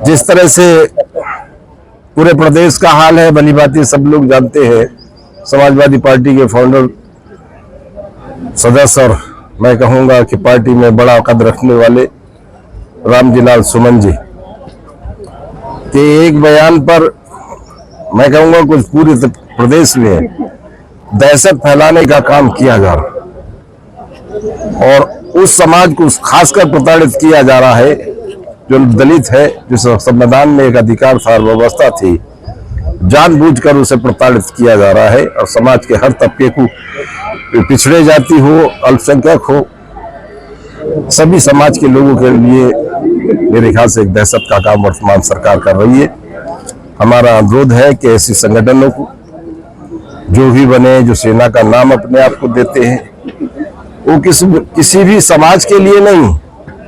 जिस तरह से पूरे प्रदेश का हाल है भली भांति सब लोग जानते हैं। समाजवादी पार्टी के फाउंडर सदस्य और मैं कहूंगा कि पार्टी में बड़ा कद रखने वाले रामजीलाल सुमन जी के एक बयान पर मैं कहूंगा कुछ पूरे प्रदेश में दहशत फैलाने का काम किया जा रहा और उस समाज को खासकर प्रताड़ित किया जा रहा है जो दलित है, जिस संविधान में एक अधिकार था, व्यवस्था थी, जानबूझकर उसे प्रताड़ित किया जा रहा है। और समाज के हर तबके को, पिछड़े जाति हो, अल्पसंख्यक हो, सभी समाज के लोगों के लिए मेरे ख्याल से एक दहशत का काम वर्तमान सरकार कर रही है। हमारा अनुरोध है कि ऐसे संगठनों को जो भी बने, जो सेना का नाम अपने आप को देते हैं, वो किसी भी समाज के लिए नहीं,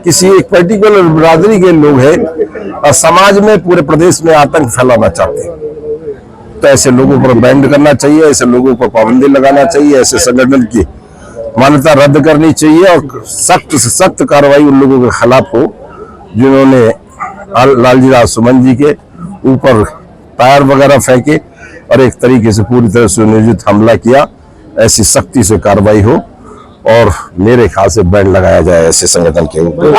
किसी एक पर्टिकुलर बिरादरी के लोग हैं और समाज में पूरे प्रदेश में आतंक फैलाना चाहते हैं। तो ऐसे लोगों पर बैन करना चाहिए, ऐसे लोगों पर पाबंदी लगाना चाहिए, ऐसे संगठन की मान्यता रद्द करनी चाहिए और सख्त से सख्त कार्रवाई उन लोगों के खिलाफ हो जिन्होंने लालजीलाल सुमन जी के ऊपर टायर वगैरह फेंके और एक तरीके से पूरी तरह से सुनियोजित हमला किया। ऐसी सख्ती से कार्रवाई हो और मेरे ख्याल से बैन लगाया जाए ऐसे संगठन के ऊपर।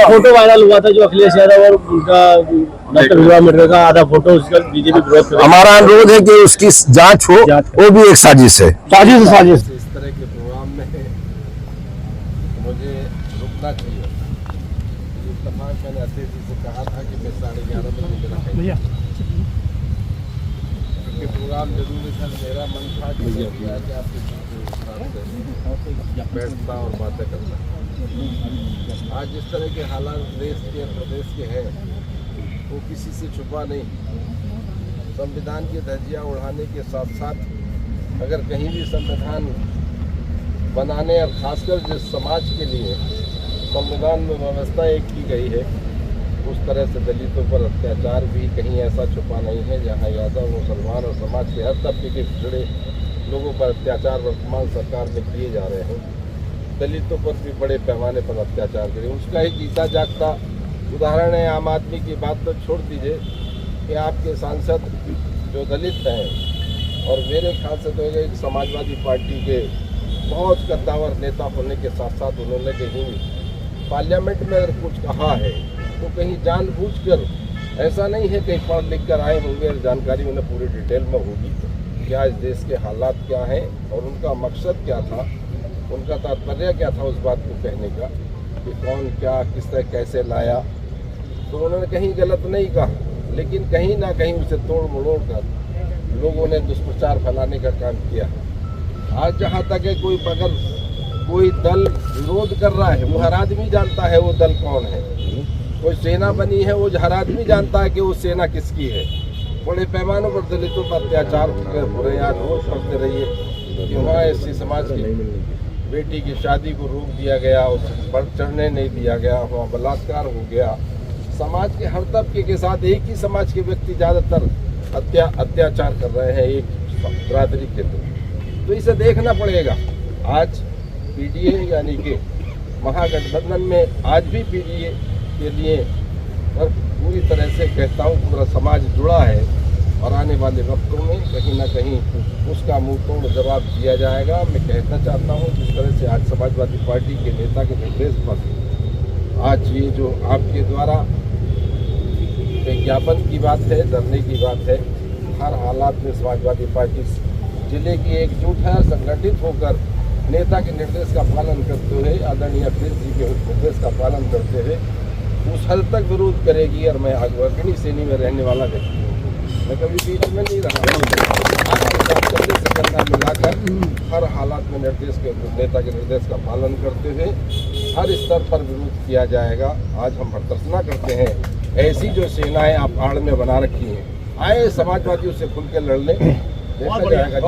फोटो वायरल हुआ था जो अखिलेश यादव और उनका डॉक्टर विक्रम मिश्रा का आधा फोटो बीजेपी विरोध कर रही है। हमारा अनुरोध है कि उसकी जांच हो, वो भी एक साजिश है। साजिश इस तरह के प्रोग्राम में मुझे रुकना चाहिए। मैंने अतिथि से कहा था कि मैं 11:30 बजे मेरा प्रोग्राम जरूरी था। मेरा मन था कि आपके बैठता और बातें करता। आज जिस तरह के हालात देश के प्रदेश के हैं वो किसी से छुपा नहीं। संविधान की धज्जियां उड़ाने के साथ साथ अगर कहीं भी संविधान बनाने और खासकर जिस समाज के लिए संविधान में व्यवस्था एक की गई है उस तरह से दलितों पर अत्याचार भी कहीं ऐसा छुपा नहीं है जहां यादव, मुसलमान और समाज के हर तबके के पिछड़े लोगों पर अत्याचार वर्तमान सरकार में किए जा रहे हैं। दलितों पर भी बड़े पैमाने पर अत्याचार करें, उसका ही जीता जागता उदाहरण है। आम आदमी की बात तो छोड़ दीजिए कि आपके सांसद जो दलित हैं और मेरे ख्याल से तो एक समाजवादी पार्टी के बहुत कद्दावर नेता होने के साथ साथ उन्होंने कहीं पार्लियामेंट में अगर कुछ कहा है तो कहीं जानबूझकर ऐसा नहीं है कहीं पढ़ लिख कर आए होंगे और जानकारी उन्हें पूरी डिटेल में होगी क्या इस देश के हालात क्या हैं और उनका मकसद क्या था, उनका तात्पर्य क्या था उस बात को कहने का कि कौन क्या किस तरह कैसे लाया। तो उन्होंने कहीं गलत नहीं कहा, लेकिन कहीं ना कहीं उसे तोड़ मरोड़ कर लोगों ने दुष्प्रचार फैलाने का काम किया। आज जहाँ तक है कोई दल विरोध कर रहा है वो हर आदमी जानता है वो दल कौन है। कोई सेना बनी है वो हर आदमी जानता है कि वो सेना किसकी है। बड़े पैमानों पर दलितों पर अत्याचार पूरे यहाँ रोज पढ़ते रहिए कि वहाँ एससी समाज की बेटी की शादी को रोक दिया गया, उसे बढ़ चढ़ने नहीं दिया गया, वहाँ बलात्कार हो गया। समाज के हर तबके के साथ एक ही समाज के व्यक्ति ज़्यादातर अत्याचार कर रहे हैं एक बिरादरी के अंदर। तो इसे देखना पड़ेगा। आज पीडीए यानी कि महागठबंधन में आज भी पीडीए के लिए और पूरी तरह से कहता हूँ पूरा समाज जुड़ा है और आने वाले वक्तों में कहीं ना कहीं उसका मुंह तोड़ जवाब दिया जाएगा। मैं कहना चाहता हूँ जिस तरह से आज समाजवादी पार्टी के नेता के निर्देश पर आज ये जो आपके द्वारा विज्ञापन की बात है, धरने की बात है, हर हालात में समाजवादी पार्टी जिले की एकजुट है, संगठित होकर नेता के निर्देश का पालन करते हुए, आदरणीय अखिलेश जी के निर्देश का पालन करते हुए उस हद तक विरोध करेगी। और मैं अग्रणी श्रेणी में रहने वाला व्यक्ति हूँ, मैं कभी बीच में नहीं रहा। मिलाकर हर हालात में निर्देश के नेता के निर्देश का पालन करते हुए हर स्तर पर विरोध किया जाएगा। आज हम प्रार्थना करते हैं ऐसी जो सेनाएं आप आड़ में बना रखी हैं, आए समाजवादियों से खुल के लड़ लें, देखा जाएगा।